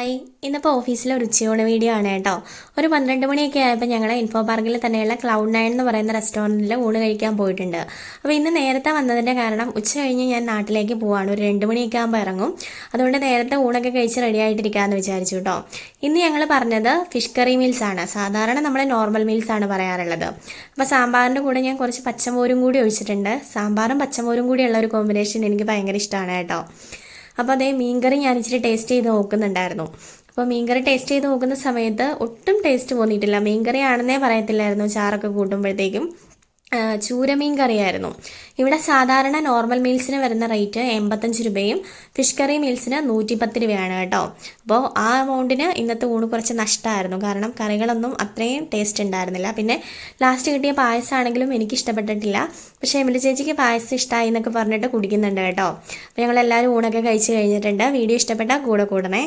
Hi ഇന്നിപ്പോൾ ഓഫീസിലെ ഒരു ഉച്ചയൂണ് വീഡിയോ ആണ് കേട്ടോ. ഒരു 12 മണിയൊക്കെ ആയപ്പോൾ ഞങ്ങൾ ഇൻഫോ പാർക്കിൽ തന്നെയുള്ള Cloud9 എന്ന് പറയുന്ന റെസ്റ്റോറൻറ്റിൽ ഊണ് കഴിക്കാൻ പോയിട്ടുണ്ട്. അപ്പോൾ ഇന്ന് നേരത്തെ വന്നതിൻ്റെ കാരണം ഉച്ച കഴിഞ്ഞ് ഞാൻ നാട്ടിലേക്ക് പോവാണ്. ഒരു 2 മണിയൊക്കെ ആകുമ്പോൾ ഇറങ്ങും. അതുകൊണ്ട് നേരത്തെ ഊണൊക്കെ കഴിച്ച് റെഡി ആയിട്ടിരിക്കാമെന്ന് വിചാരിച്ചു കേട്ടോ. ഇന്ന് ഞങ്ങൾ പറഞ്ഞത് ഫിഷ് കറി മീൽസ് ആണ്. സാധാരണ നമ്മൾ നോർമൽ മീൽസ് ആണ് പറയാറുള്ളത്. അപ്പോൾ സാമ്പാറിൻ്റെ കൂടെ ഞാൻ കുറച്ച് പച്ചമോരും കൂടി ഒഴിച്ചിട്ടുണ്ട്. സാമ്പാറും പച്ചമോരും കൂടിയുള്ള ഒരു കോമ്പിനേഷൻ എനിക്ക് ഭയങ്കര ഇഷ്ടമാണ് കേട്ടോ. അപ്പോൾ അതേ മീൻകറി ഞാൻ ഇച്ചിരി ടേസ്റ്റ് ചെയ്ത് നോക്കുന്നുണ്ടായിരുന്നു. അപ്പോൾ മീൻകറി ടേസ്റ്റ് ചെയ്ത് നോക്കുന്ന സമയത്ത് ഒട്ടും ടേസ്റ്റ് തോന്നിയിട്ടില്ല. മീൻകറി ആണെന്നേ പറയത്തില്ലായിരുന്നു ചാറൊക്കെ കൂട്ടുമ്പോഴത്തേക്കും. ചൂരമീൻ കറിയായിരുന്നു. ഇവിടെ സാധാരണ നോർമൽ മീൽസിന് വരുന്ന റേറ്റ് 85 രൂപയും ഫിഷ് കറി മീൽസിന് 110 രൂപയാണ് കേട്ടോ. അപ്പോൾ ആ എമൗണ്ടിന് ഇന്നത്തെ ഊണ് കുറച്ച് നഷ്ടമായിരുന്നു. കാരണം കറികളൊന്നും അത്രയും ടേസ്റ്റ് ഉണ്ടായിരുന്നില്ല. പിന്നെ ലാസ്റ്റ് കിട്ടിയ പായസമാണെങ്കിലും എനിക്ക് ഇഷ്ടപ്പെട്ടിട്ടില്ല. പക്ഷേ എമിലി ചേച്ചിക്ക് പായസം ഇഷ്ടമായി എന്നൊക്കെ പറഞ്ഞിട്ട് കുടിക്കുന്നുണ്ട് കേട്ടോ. അപ്പോൾ ഞങ്ങളെല്ലാവരും ഊണൊക്കെ കഴിച്ച് കഴിഞ്ഞിട്ടുണ്ട്. വീഡിയോ ഇഷ്ടപ്പെട്ടാൽ കൂടെ കൂടണേ.